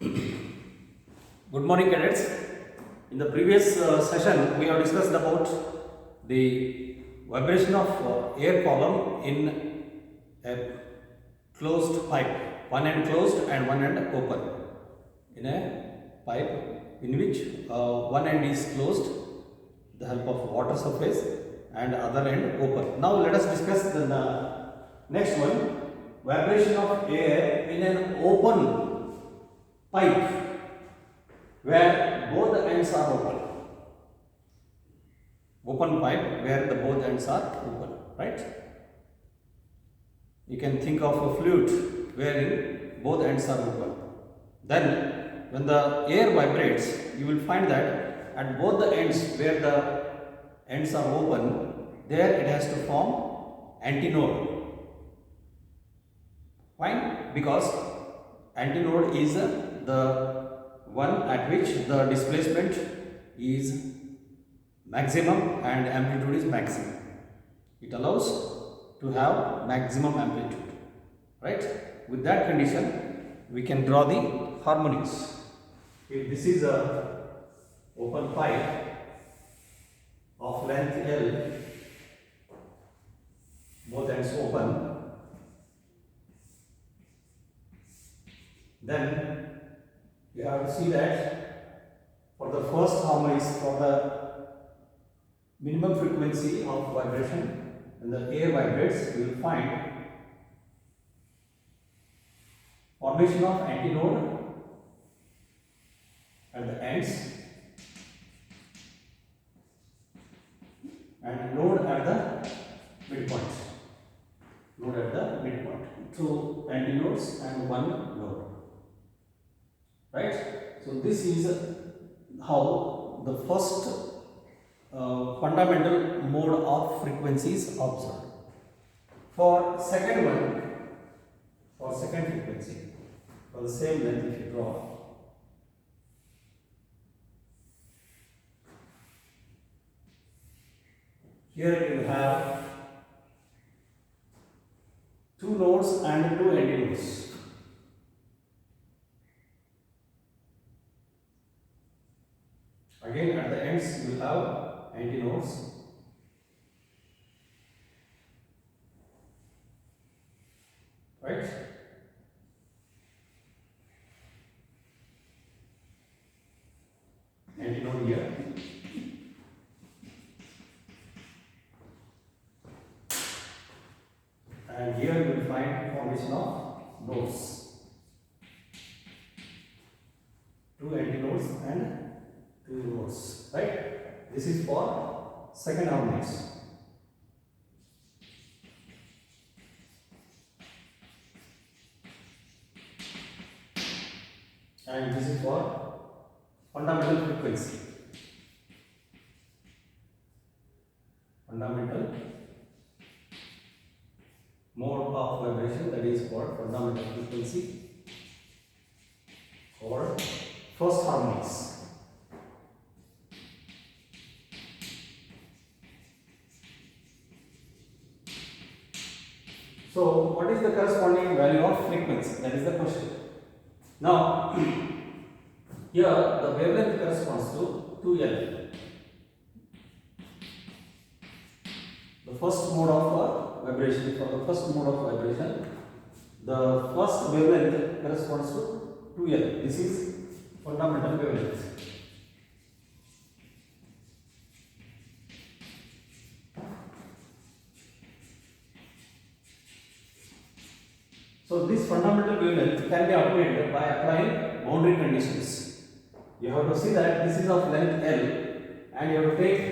Good morning, cadets. In the previous session, we have discussed about the vibration of air column in a closed pipe, one end closed and one end open. In a pipe in which one end is closed, the help of water surface, and other end open. Now let us discuss the next one, vibration of air in an open pipe where both the ends are open. Open pipe where the both ends are open, right? You can think of a flute wherein both ends are open. Then when the air vibrates, you will find that at both the ends where the ends are open, there it has to form antinode. Why? Because antinode is the one at which the displacement is maximum and amplitude is maximum. It allows to have maximum amplitude, right? With that condition, we can draw the harmonics. If this is a open pipe of length L, both ends open, then you have to see that for the first harmonics, for the minimum frequency of vibration, when the air vibrates, you will find formation of antinode at the ends and node at the midpoint. Node at the midpoint. Two antinodes and one node. Right? So this is how the first fundamental mode of frequency is observed. For second one, for second frequency, for the same length if you draw, here you have two nodes and two antinodes. Again, at the ends you will have antinodes. Right? Antinode here. And here you will find formation of nodes. Two antinodes and two nodes, right? This is for second harmonics. And this is for fundamental frequency. Fundamental mode of vibration, that is called fundamental frequency or first harmonics. So, what is the corresponding value of frequency? That is the question. Now, here the wavelength corresponds to 2L. The first mode of vibration, for the first mode of vibration, the first wavelength corresponds to 2L. This is fundamental wavelength. So this fundamental wavelength can be obtained by applying boundary conditions. You have to see that this is of length L and you have to take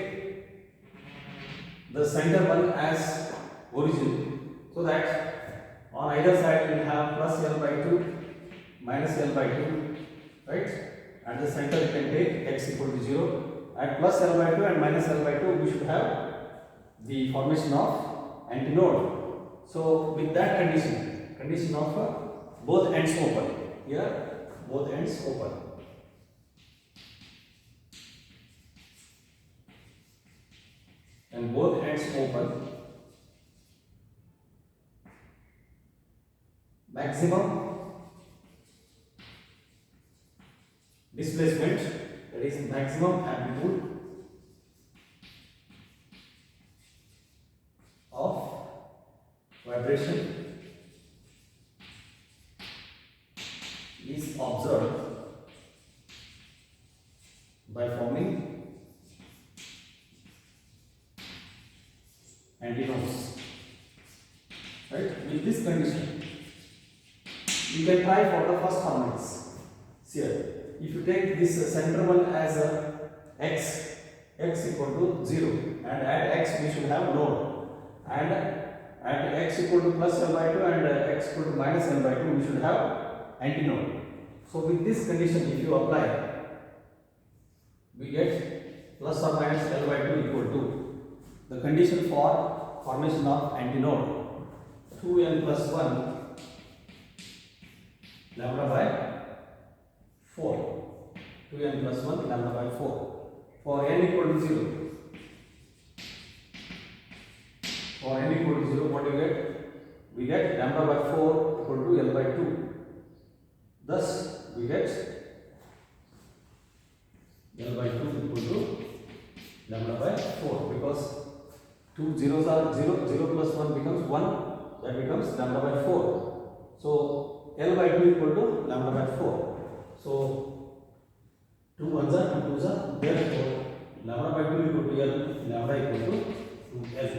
the center one as origin, so that on either side you will have plus L by 2, minus L by 2, right? At the center you can take x equal to 0. At plus L by 2 and minus L by 2 we should have the formation of antinode. So with that condition of both ends open, here both ends open, and both ends open, maximum displacement, that is maximum amplitude of vibration is observed by forming antinomos. Right? With this condition, you can try for the first harmonics. Here, if you take this center one as a x equal to 0, and at x we should have node, and at x equal to plus L by 2 and x equal to minus L by 2 we should have antinode. So with this condition, if you apply, we get plus or minus L by 2 equal to the condition for formation of antinode 2n plus 1 lambda by 4. 2n plus 1 lambda by 4. For n equal to 0. For n equal to 0, what do you get? We get lambda by 4 equal to L by 2. Thus, we get L by 2 equal to lambda by 4, because two zeros are 0, 0 plus 1 becomes 1, that becomes lambda by 4. So, L by 2 equal to lambda by 4. So, 2 1s are 2 2s are, therefore lambda by 2 equal to L, lambda equal to L.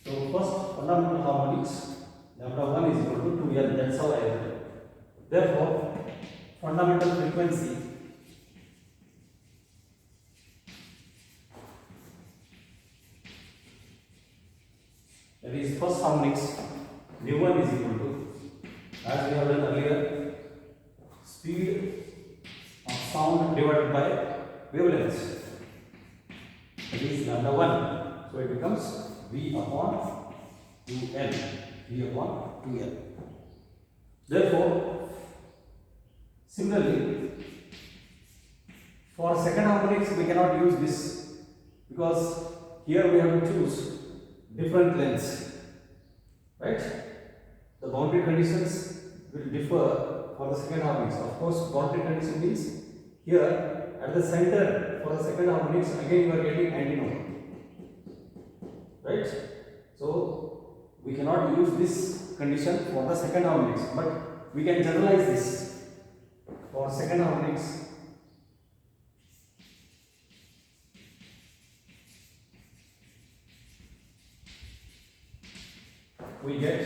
So, first fundamental harmonics, lambda 1 is equal to 2L, that's how I write it. Therefore, fundamental frequency that is first harmonics mu1 is equal to, as we have done earlier, speed of sound divided by wavelength, that is lambda 1. So it becomes V upon 2L. V upon 2L. Therefore, similarly, for second harmonics we cannot use this, because here we have to choose different lengths, right? The boundary conditions will differ for the second harmonics. Of course, boundary condition means here at the center for the second harmonics again you are getting antinode, right? So we cannot use this condition for the second harmonics, but we can generalize this for second harmonics. We get,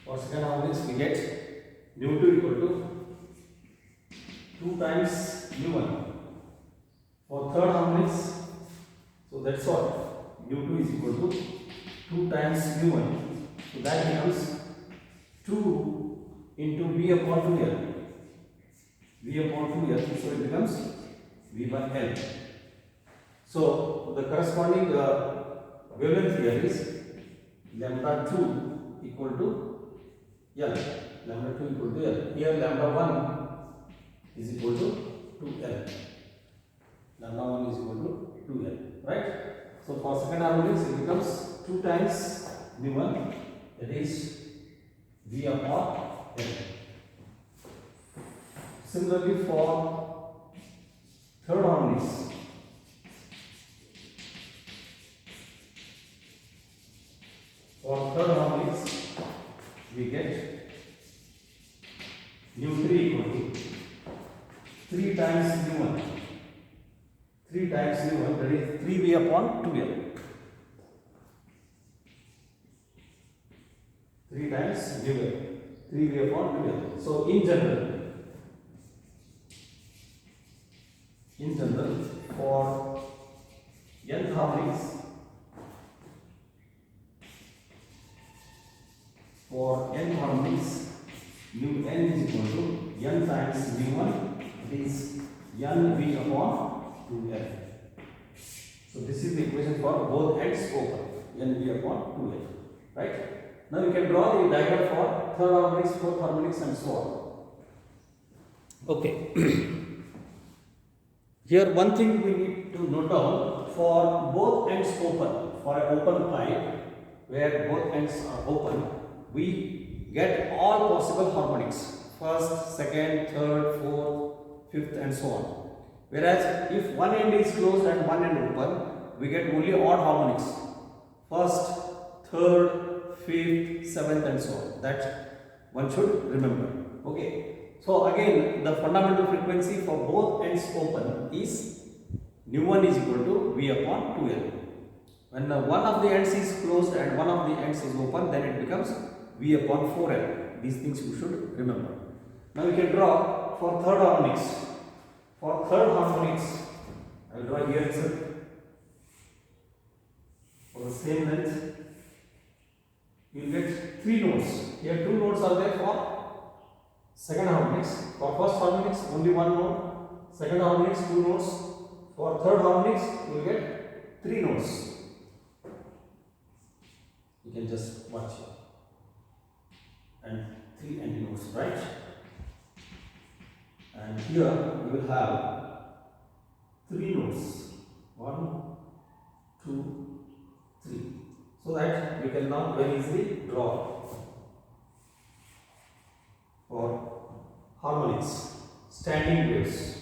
for second harmonics we get mu2 equal to 2 times mu1. For third harmonics, so that's what, mu2 is equal to 2 times mu1. So that becomes 2 into V upon 2L. V upon 2L, so it becomes V by L. So the corresponding wavelength here is lambda 2 equal to L. Lambda 2 equal to L. Here lambda 1 is equal to 2L. Lambda 1 is equal to 2L. Right? So for second harmonics it becomes 2 times mu1, that is V upon L. Similarly for third harmonics, we get mu3 equal to 3 times mu1. 3 times mu1, that is 3V upon 2L. 3 times mu1, 3V upon 2L. So in general, for nth harmonics, mu n is equal to n times mu1, it is n V upon 2L. So this is the equation for both ends open, n V upon 2L. Right? Now you can draw the diagram for third harmonics, fourth harmonics, and so on. Okay. Here one thing we need to note down, for both ends open, for an open pipe where both ends are open, we get all possible harmonics first, second, third, fourth, fifth, and so on. Whereas if one end is closed and one end open, we get only odd harmonics. First, third, fifth, seventh, and so on. That one should remember. Okay. So again, the fundamental frequency for both ends open is nu1 is equal to V upon 2L. When one of the ends is closed and one of the ends is open, then it becomes V upon 4L. These things you should remember. Now we can draw for third harmonics. For third harmonics, I will draw here itself. For the same length, you will get 3 notes. Here 2 notes are there for second harmonics. For first harmonics, only 1 note. Second harmonics, 2 notes. For third harmonics, you will get 3 notes. You can just watch here. And 3 anti-notes, right? And here you will have 3 notes. 1, 2, 3. So that we can now very easily draw for harmonics, standing waves.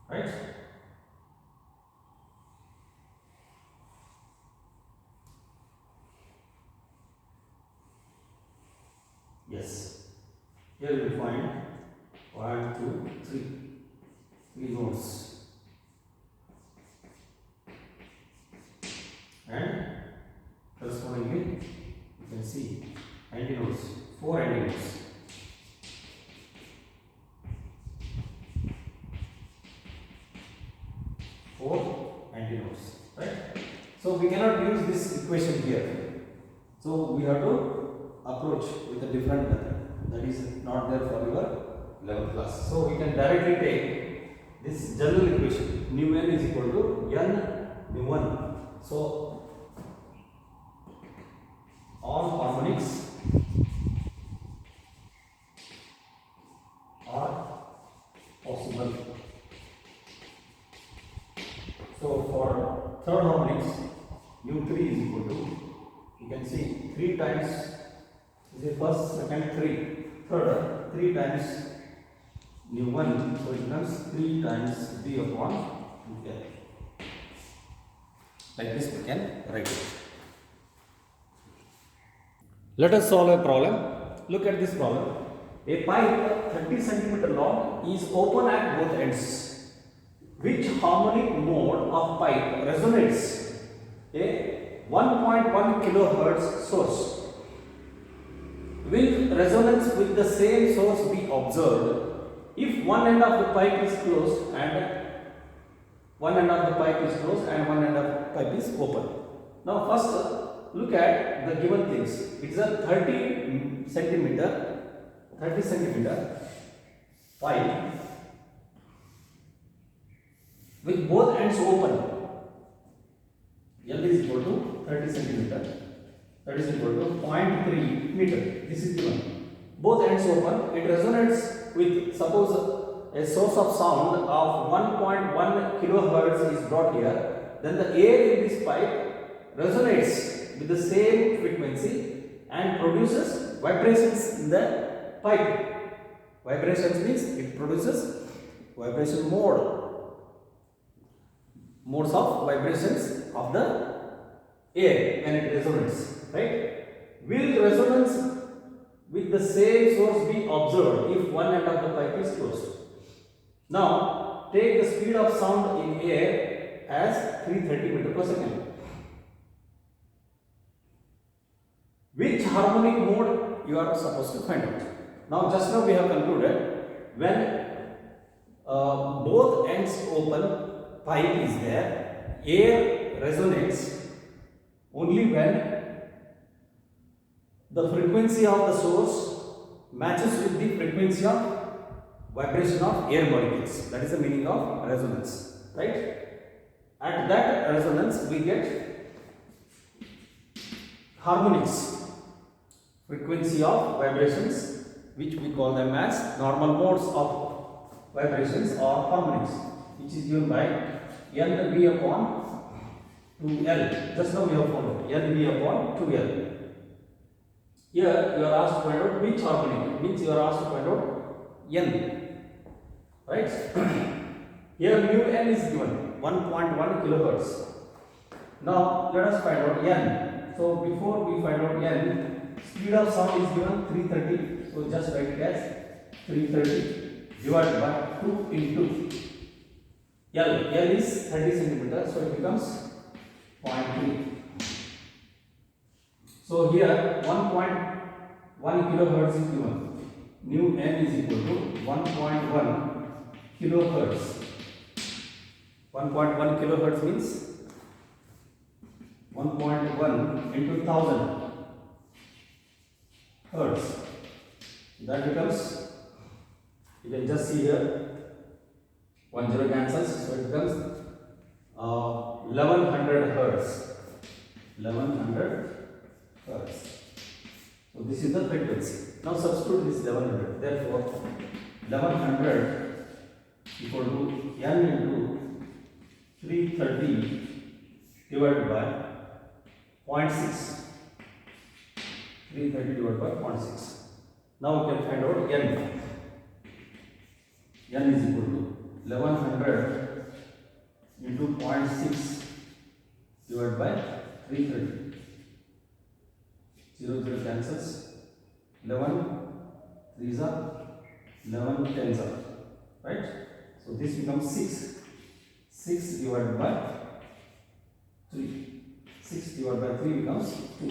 Right? Yes. Here we will find 1, 2, 3. 3 notes. And correspondingly, you can see antinodes, 4 antinodes. Right? So we cannot use this equation here. So we have to approach with a different method that is not there for your 11th class. So we can directly take this general equation nu n is equal to n nu1. So all harmonics are possible. So for third harmonics, nu3 is equal to, you can see 3 times, is it first, second, 3, third, 3 times nu1, so it becomes 3 times V upon 2L. Like this we can write it. Let us solve a problem. Look at this problem. A pipe 30 cm long is open at both ends. Which harmonic mode of pipe resonates a 1.1 kilohertz source? Will resonance with the same source be observed if one end of the pipe is closed and one end of the pipe is open? Now first look at the given things. It's a 30 centimeter pipe with both ends open. L is equal to 30 centimeter. That is equal to 0.3 meter. This is given. Both ends open. It resonates with, suppose a source of sound of 1.1 kilohertz is brought here. Then the air in this pipe resonates with the same frequency and produces vibrations in the pipe. Vibrations means it produces vibration modes of vibrations of the air when it resonates, right? Will resonance with the same source be observed if one end of the pipe is closed? Now take the speed of sound in air as 330 meter per second. Which harmonic mode you are supposed to find out? Now just now we have concluded when both ends open, pipe is there, air resonates only when the frequency of the source matches with the frequency of vibration of air molecules. That is the meaning of resonance, right? At that resonance we get harmonics, frequency of vibrations, which we call them as normal modes of vibrations or harmonics, which is given by NB upon 2L. Just now we have found out NB upon 2L. Here you are asked to find out which harmonic, means you are asked to find out N, right? Here mu N is given 1.1 kilohertz. Now let us find out N. So before we find out N, speed of sound is given 330. So just write it as 330 divided by 2 into L. L is 30 centimeters, so it becomes 0.3. So here 1.1 kilohertz is given. Nu N is equal to 1.1 kilohertz. 1.1 kilohertz means 1.1 into 1000 hertz. That becomes, you can just see here 1 0 cancels, so it becomes 1100 hertz. 1100 hertz. So this is the frequency. Now substitute this 1100. Therefore 1100 equal to N into 330 divided by 0.6. 330 divided by 0.6. Now we can find out N. N is equal to 1100 into 0.6 divided by 330. 0 0 cancels. 11 3s are 11 10s are, right? So this becomes 6. 6 divided by 3. 6 divided by 3 becomes 2.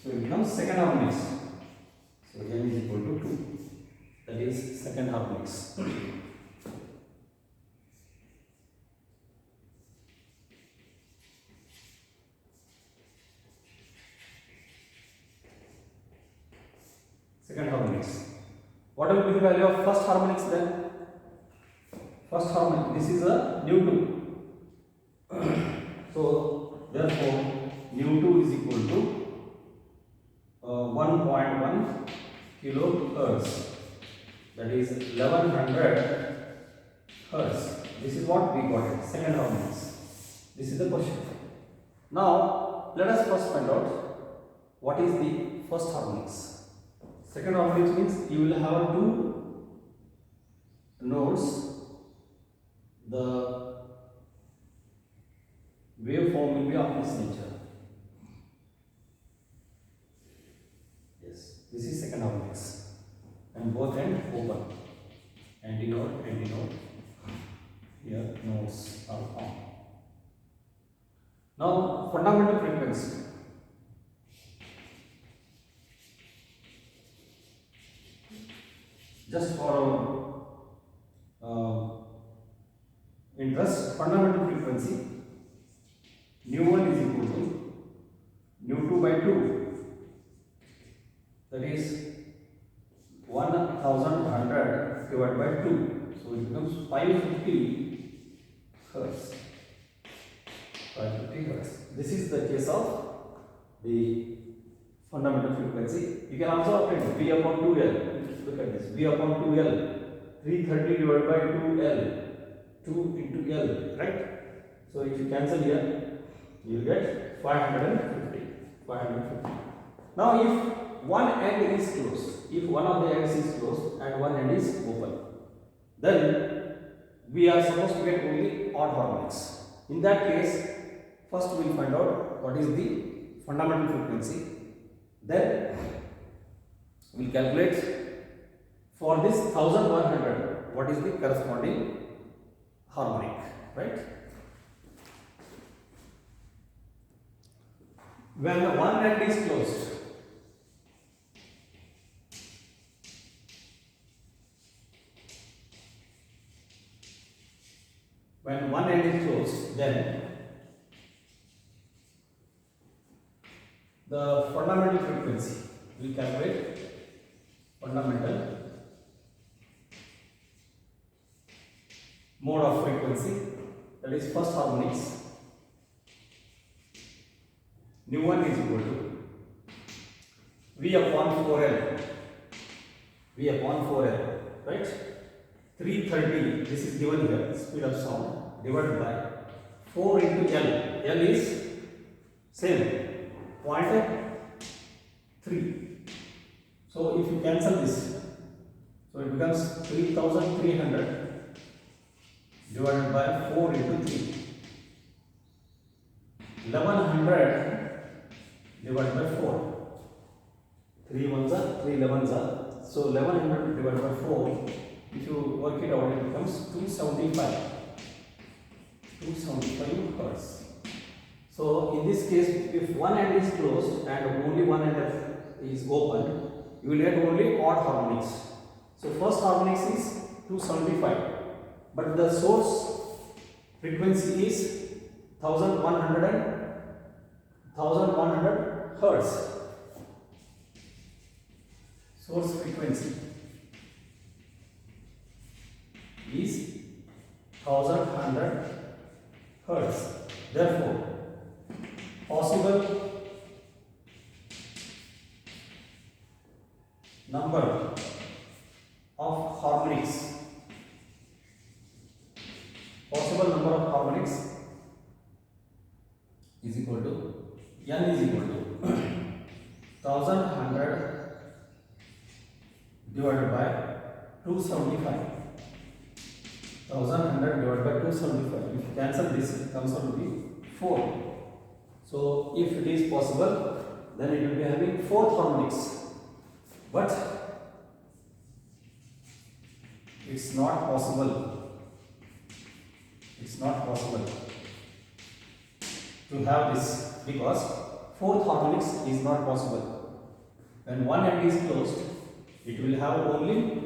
So it becomes second harmonics. So N is equal to 2. That is second harmonics. Second harmonics. What will be the value of first harmonics then? First harmonic, this is a nu2. So therefore nu2 is equal to 1.1 kilohertz. That is 1100 hertz. This is what we got it. Second harmonics. This is the question. Now let us first find out what is the first harmonics. Second harmonics means you will have two nodes. The waveform will be of this nature. Yes, this is second harmonics, and both ends open. Antinode, antinode. Here nodes are formed. Now fundamental frequency. Just for our interest, fundamental frequency nu1 is equal to nu2 by 2. That is 1100 divided by 2. So it becomes 550 hertz. 550 hertz. This is the case of the fundamental frequency. You can also obtain V upon 2L. Look at this. V upon 2L. 330 divided by 2L. 2 into L, right? So if you cancel here, you will get 550. 550. Now if one end is closed, if one of the ends is closed and one end is open, then we are supposed to get only odd harmonics. In that case, first we will find out what is the fundamental frequency. Then we will calculate for this 1100 what is the corresponding harmonic, right? When one end is closed, then the fundamental frequency we calculate fundamental mode of frequency, that is first harmonics. Nu1 is equal to V upon 4L. V upon 4L, right? 330, this is given here, speed of sound, divided by 4 into L. L is same 0.3. So if you cancel this, so it becomes 3300 divided by 4 into 3. 1100 divided by 4. 3 ones are 3 11s are. So 1100 divided by 4. If you work it out, it becomes 275. 275 hertz. So in this case, if one end is closed and only one end is open, you will get only odd harmonics. So first harmonics is 275, but the source frequency is 1100 hertz. Source frequency is 1100 hertz. Therefore, possible number of harmonics is equal to n is equal to 1100 divided by 275. 1100 divided by 275. If you cancel this, it comes out to be 4. So if it is possible, then it will be having 4 harmonics. But it's not possible. It's not possible to have this because 4th harmonics is not possible. When one end is closed, it will have only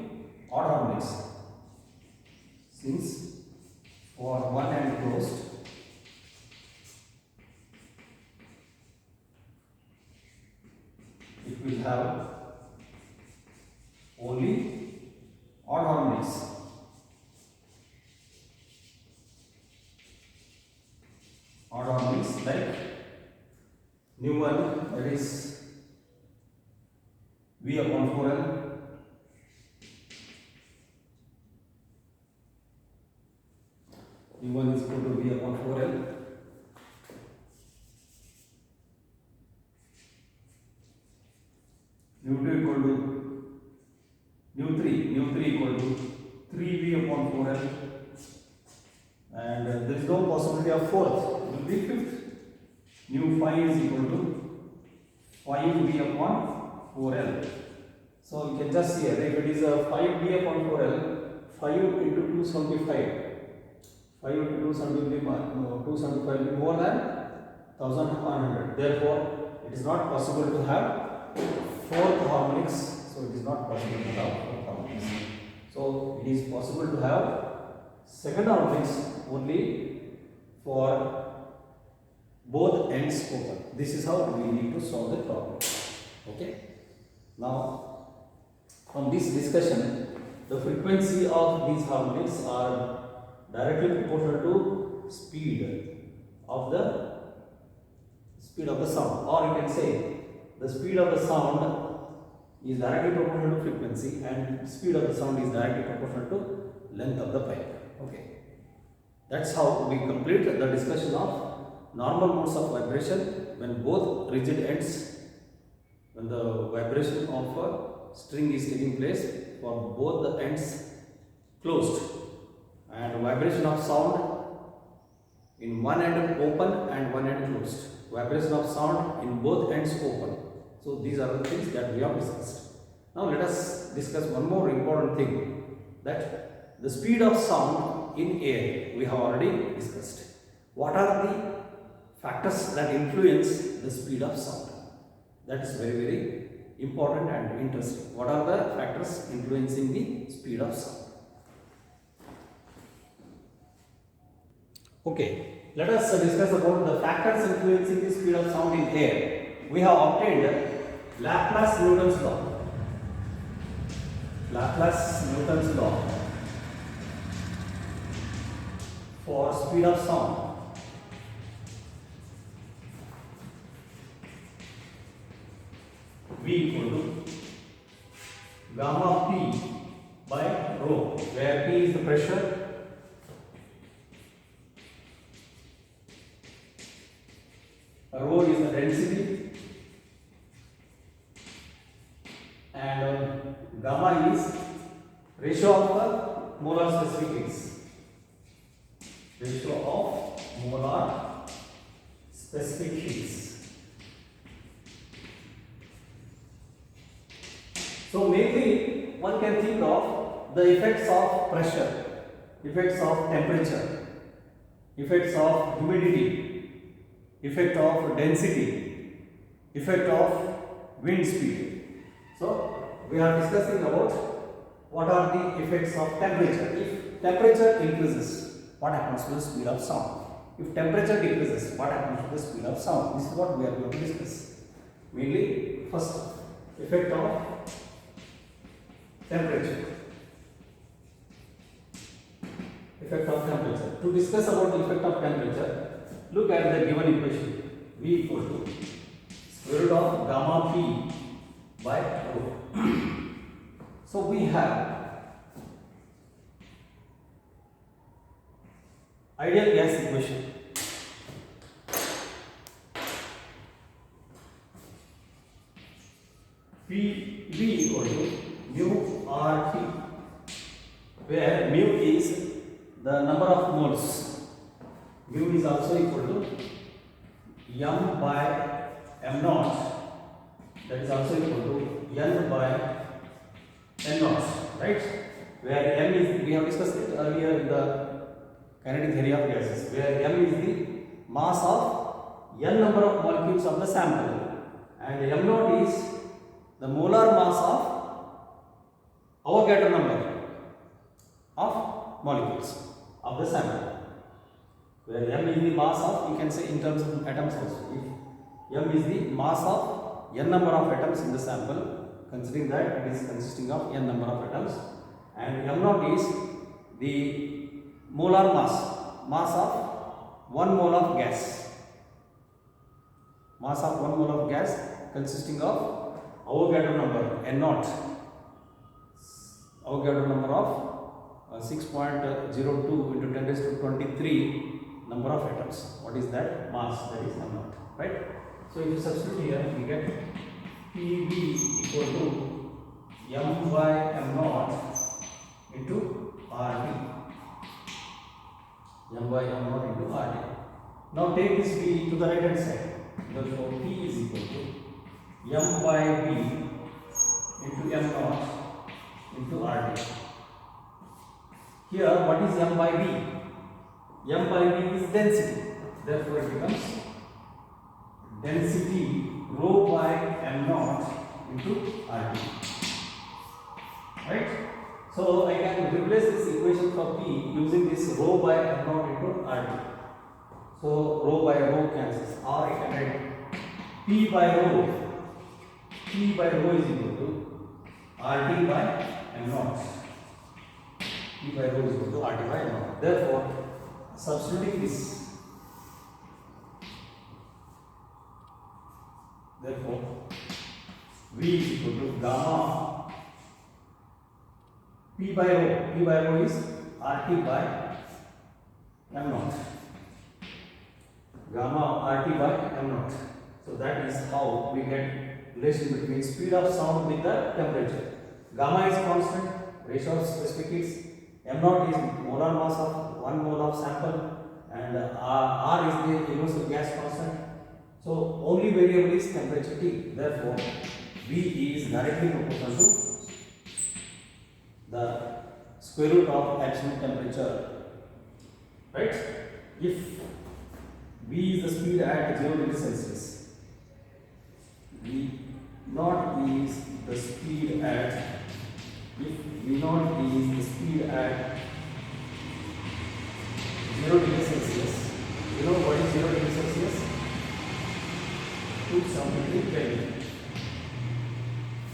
odd harmonics. Since for one end closed, it will have only odd harmonics. Odd harmonics like new one, that is V upon 4L. New one is equal to V upon 4L. New 2 equal to new 3 equal to 3V upon 4L, and there is no possibility of 4th, it will be 5th. New 5 is equal to 5V upon 4L. So you can just see if it is a 5V upon 4L, 5 into 275, 5 into 275 will be more than 1100. Therefore, it is not possible to have 4th harmonics. So it is not possible to have 4th harmonics. So it is possible to have 2nd harmonics only for both ends open. This is how we need to solve the problem. Okay. Now, from this discussion, the frequency of these harmonics are directly proportional to speed of the sound, or you can say the speed of the sound is directly proportional to frequency and speed of the sound is directly proportional to length of the pipe. Okay, that's how we complete the discussion of normal modes of vibration when both rigid ends, when the vibration of a string is taking place for both the ends closed, and vibration of sound in one end open and one end closed, vibration of sound in both ends open. So these are the things that we have discussed. Now let us discuss one more important thing, that the speed of sound in air we have already discussed. What are the factors that influence the speed of sound? That is very, very important and interesting. What are the factors influencing the speed of sound? Okay, let us discuss about the factors influencing the speed of sound in air. We have obtained Laplace-Newton's law. Laplace-Newton's law for speed of sound. V equal to gamma P by rho, where P is the pressure Rho is the density, and gamma is ratio of the molar specific heats. Ratio of molar specific heats. So mainly one can think of the effects of pressure, effects of temperature, effects of humidity, effect of density, effect of wind speed. So we are discussing about what are the effects of temperature. If temperature increases, what happens to the speed of sound? If temperature decreases, what happens to the speed of sound? This is what we are going to discuss. Mainly first effect of temperature. Effect of temperature. To discuss about the effect of temperature, look at the given equation. V equal to square root of gamma P by rho. So we have ideal gas equation. V equal to mu RT, where mu is the number of moles. Mu is also equal to m by m naught, that is also equal to n by n naught, right? Where m is, we have discussed it earlier in the kinetic theory of gases, where m is the mass of n number of molecules of the sample, and m naught is the molar mass of Avogadro number of molecules of the sample. Where m is the mass of, you can say in terms of atoms also. If m is the mass of n number of atoms in the sample, considering that it is consisting of n number of atoms, and m naught is the molar mass of 1 mole of gas. Mass of 1 mole of gas consisting of Avogadro number n naught. Avogadro number of 6.02 into 10 raised to 23 number of atoms. What is that? Mass, that is m naught, right? So if you substitute here, we get PV equal to m by m naught into RT. M by m naught into RT. Now take this V to the right hand side. Therefore, P is equal to m by V into m naught into RT. Here, what is m by V? M by V is density. Therefore, it becomes density rho by m naught into RT. Right? So, I can replace this equation for P using this rho by m naught into RT. So, rho by rho cancels. Or I can write P by rho. P by rho is equal to RT by m naught. P by rho is equal to RT by m naught. Therefore, substituting this, therefore V is equal to gamma P by rho is RT by m naught, gamma RT by m naught. So that is how we get relation between speed of sound with the temperature. Gamma is constant, ratio of specific heats, m naught is molar mass of 1 mole of sample, and R is the universal gas constant. So only variable is temperature T. Therefore, V is directly proportional to the square root of absolute temperature. Right? If V is the speed at 0 degrees Celsius, V naught is the speed at, if V naught is the speed at 0 degrees Celsius, you know what is 0 degrees Celsius? 273 Kelvin.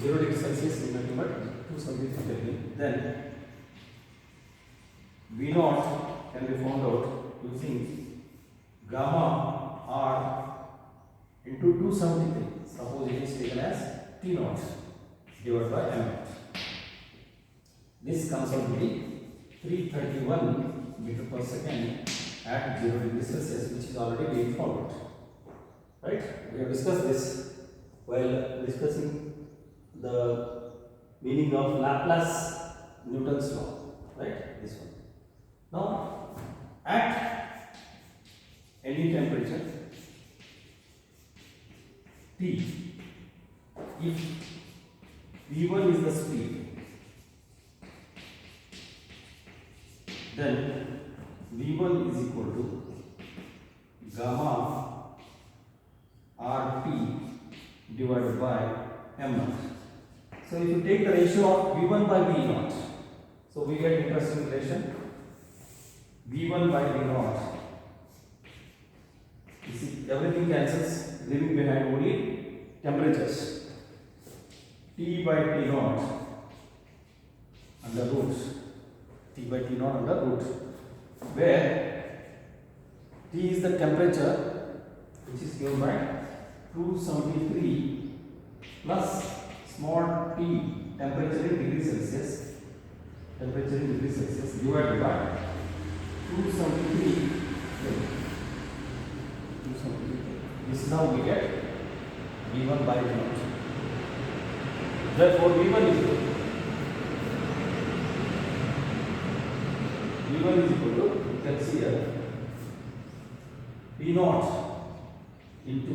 0 degrees Celsius is nothing but 273 Kelvin. Then V naught can be found out using gamma R into 273. Suppose it is taken as T naught divided by m naught. This comes out to be 331 meter per second at 0 degrees Celsius, which is already being found out. right? We have discussed this while discussing the meaning of Laplace Newton's law, right? This one. Now, at any temperature T, if V1 is the speed, then V1 is equal to gamma RT divided by M naught. So if you take the ratio of V1 by V naught, so we get interesting relation. V1 by V naught. You see, everything cancels, leaving behind only temperatures. T by T naught under root. T by T naught under root. Where T is the temperature which is given by 273 plus small t, temperature in degrees Celsius, divided by 273. This now we get V1 by V naught. Therefore, V1 is equal to, you can see here, V naught into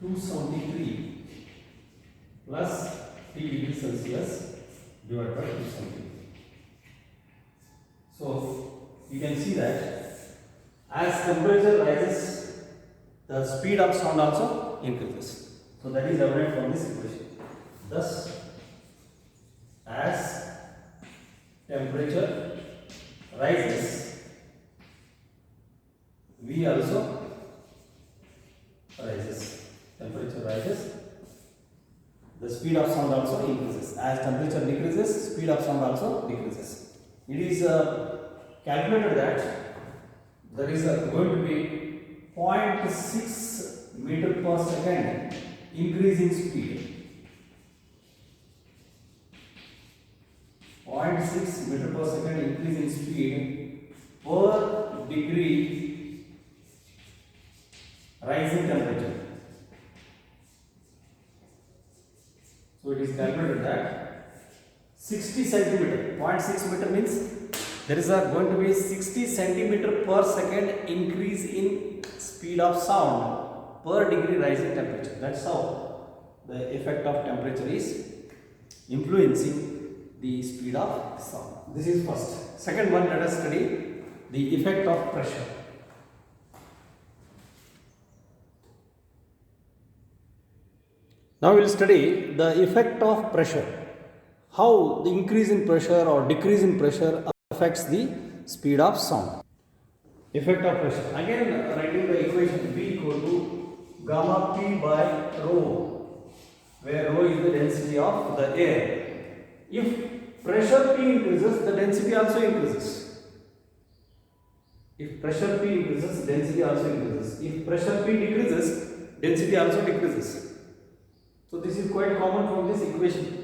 273 plus T degrees Celsius divided by 273. So, you can see that as temperature rises, the speed of sound also increases. So, that is evident from this equation. Thus, as temperature rises, V also rises. Temperature rises, the speed of sound also increases. As temperature decreases, speed of sound also decreases. It is calculated that there is going to be 0.6 meter per second increase in speed. 0.6 meter per second increase in speed per degree rise in temperature. So it is calculated that 60 centimeter, 0.6 meter means there is going to be 60 centimeter per second increase in speed of sound per degree rise in temperature. That's how the effect of temperature is influencing the speed of sound. This is first. Second one, let us study the effect of pressure. Now we will study the effect of pressure. How the increase in pressure or decrease in pressure affects the speed of sound. Effect of pressure. Again, writing the equation V equal to gamma P by rho, where rho is the density of the air. If pressure P increases, the density also increases. If pressure P increases, density also increases. If pressure P decreases, density also decreases. So this is quite common from this equation.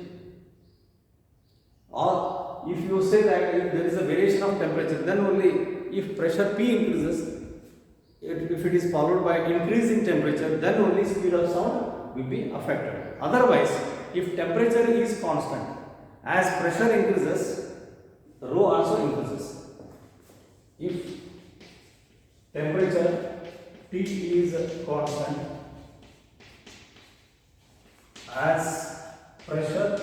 Or if you say that if there is a variation of temperature, then only if pressure P increases, if it is followed by increase in temperature, then only speed of sound will be affected. Otherwise, if temperature is constant, as pressure increases, rho also increases. If temperature T is constant, as pressure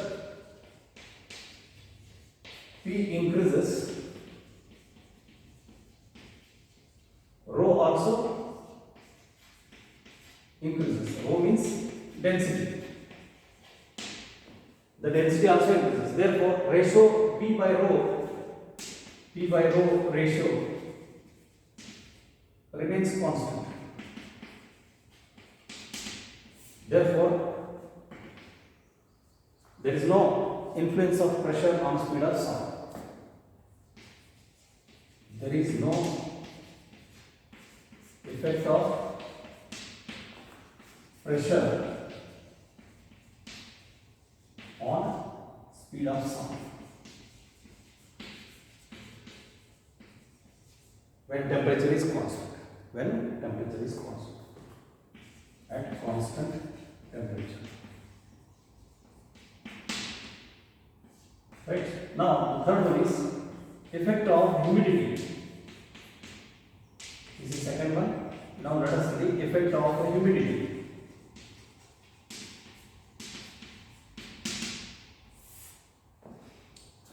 P increases, rho also increases. Rho means density. The density also increases. Therefore, ratio P by rho ratio remains constant. Therefore, there is no influence of pressure on speed of sound. There is no effect of pressure on speed of sound when temperature is constant. Now, the third one is effect of humidity. This is second one. Now, let us see the effect of humidity.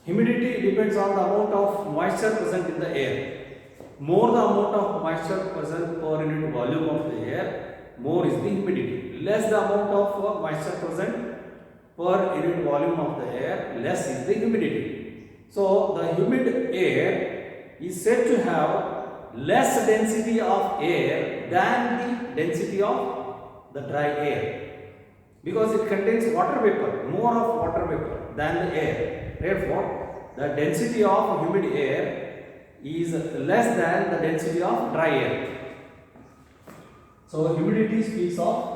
Humidity depends on the amount of moisture present in the air. More the amount of moisture present per unit volume of the air, more is the humidity. Less the amount of moisture present per unit volume of the air, less is the humidity. So, the humid air is said to have less density of air than the density of the dry air, because it contains water vapor, more of water vapor than the air. Therefore, the density of humid air is less than the density of dry air. So, humidity speaks of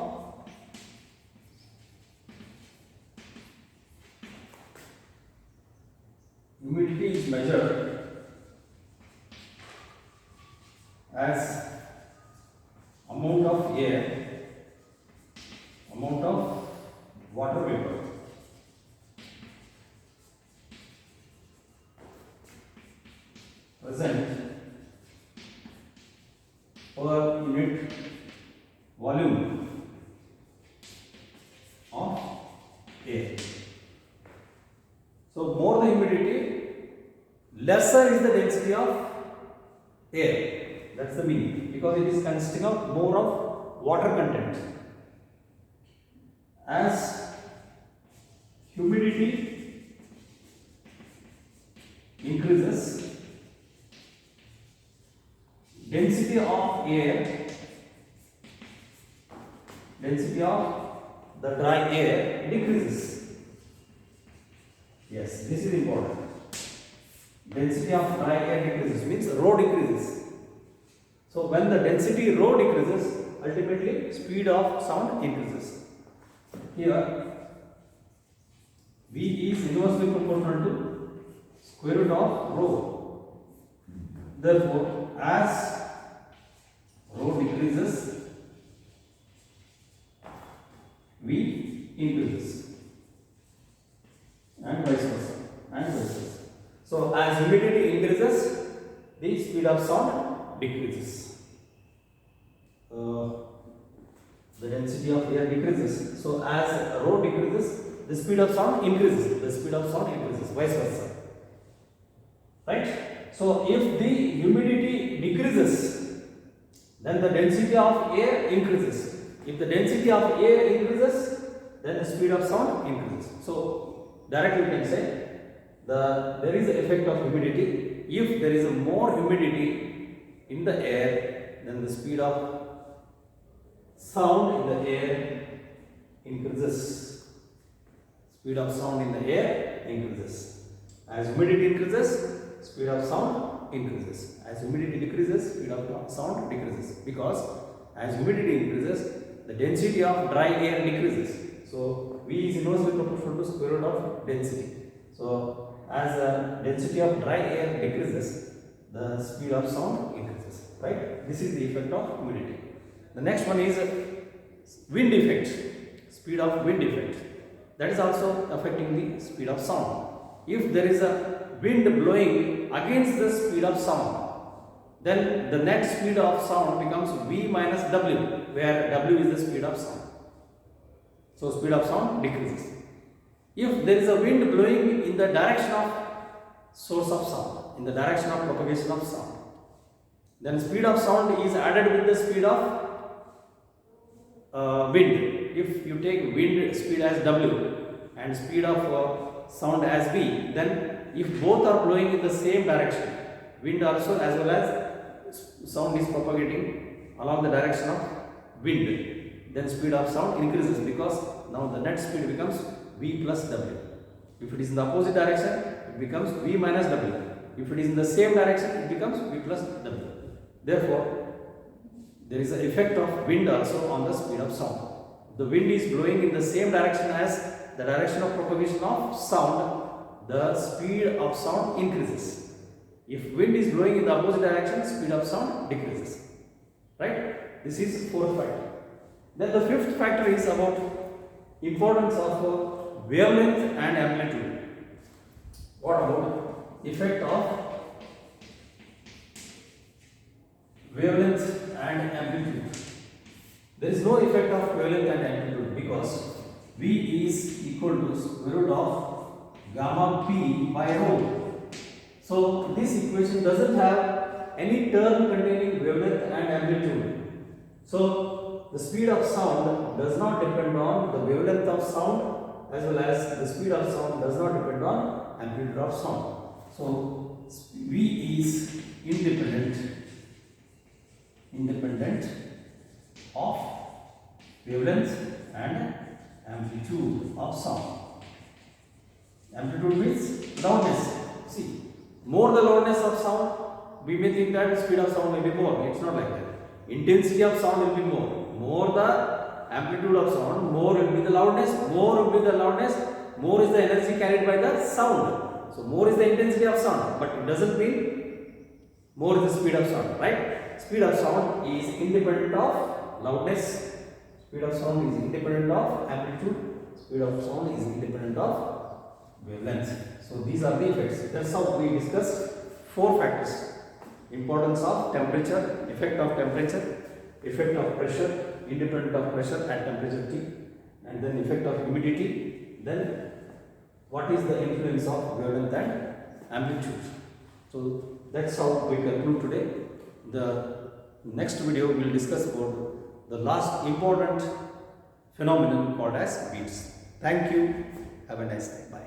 humidity is measured as amount of air, amount of water vapor present per unit volume of air. So, more the humidity, lesser is the density of air. That's the meaning, because it is consisting of more of water content. As humidity increases, density of air, density of the dry air decreases. Yes, this is important. Density of dry air decreases means rho decreases. So, when the density rho decreases, ultimately speed of sound increases. Here, V is inversely proportional to square root of rho. Therefore, as rho decreases, V increases, and vice versa, and vice versa. So, as humidity increases, the speed of sound decreases. The density of air decreases. So, as rho decreases, the speed of sound increases. The speed of sound increases, vice versa. Right? So, if the humidity decreases, then the density of air increases. If the density of air increases, then the speed of sound increases. So, directly we can say there is an effect of humidity. If there is a more humidity in the air, then the speed of sound in the air increases. Speed of sound in the air increases. As humidity increases, speed of sound increases. As humidity decreases, speed of sound decreases. Because as humidity increases, the density of dry air decreases. So, V is inversely proportional to square root of density. So, as the density of dry air decreases, the speed of sound increases. Right? This is the effect of humidity. The next one is wind effect, speed of wind effect. That is also affecting the speed of sound. If there is a wind blowing against the speed of sound, then the net speed of sound becomes V minus W, where W is the speed of sound. So, speed of sound decreases. If there is a wind blowing in the direction of source of sound, in the direction of propagation of sound, then speed of sound is added with the speed of wind. If you take wind speed as W and speed of sound as V, then if both are blowing in the same direction, wind also as well as sound is propagating along the direction of wind, then speed of sound increases, because now the net speed becomes V plus W. If it is in the opposite direction, it becomes V minus W. If it is in the same direction, it becomes V plus W. Therefore, there is an effect of wind also on the speed of sound. The wind is blowing in the same direction as the direction of propagation of sound, the speed of sound increases. If wind is blowing in the opposite direction, speed of sound decreases. Right? This is fourth factor. Then the fifth factor is about importance of wavelength and amplitude. what about effect of wavelength and amplitude? There is no effect of wavelength and amplitude because V is equal to square root of gamma p by rho. So this equation doesn't have any term containing wavelength and amplitude. So the speed of sound does not depend on the wavelength of sound, as well as the speed of sound does not depend on amplitude of sound. So V is independent of wavelength and amplitude of sound. Amplitude means loudness. See, more the loudness of sound, we may think that speed of sound will be more. It's not like that. Intensity of sound will be more. More the amplitude of sound, more will be the loudness. More will be the loudness. More is the energy carried by the sound. So more is the intensity of sound, but it doesn't mean more is the speed of sound, right? Speed of sound is independent of loudness. Speed of sound is independent of amplitude. Speed of sound is independent of wavelength. So these are the effects. That's how we discussed 4 factors. Importance of temperature, effect of temperature, effect of pressure, independent of pressure at temperature T, and then effect of humidity, then what is the influence of wavelength and amplitude. So that's how we conclude today. The next video we will discuss about the last important phenomenon called as beats. Thank you. Have a nice day. Bye.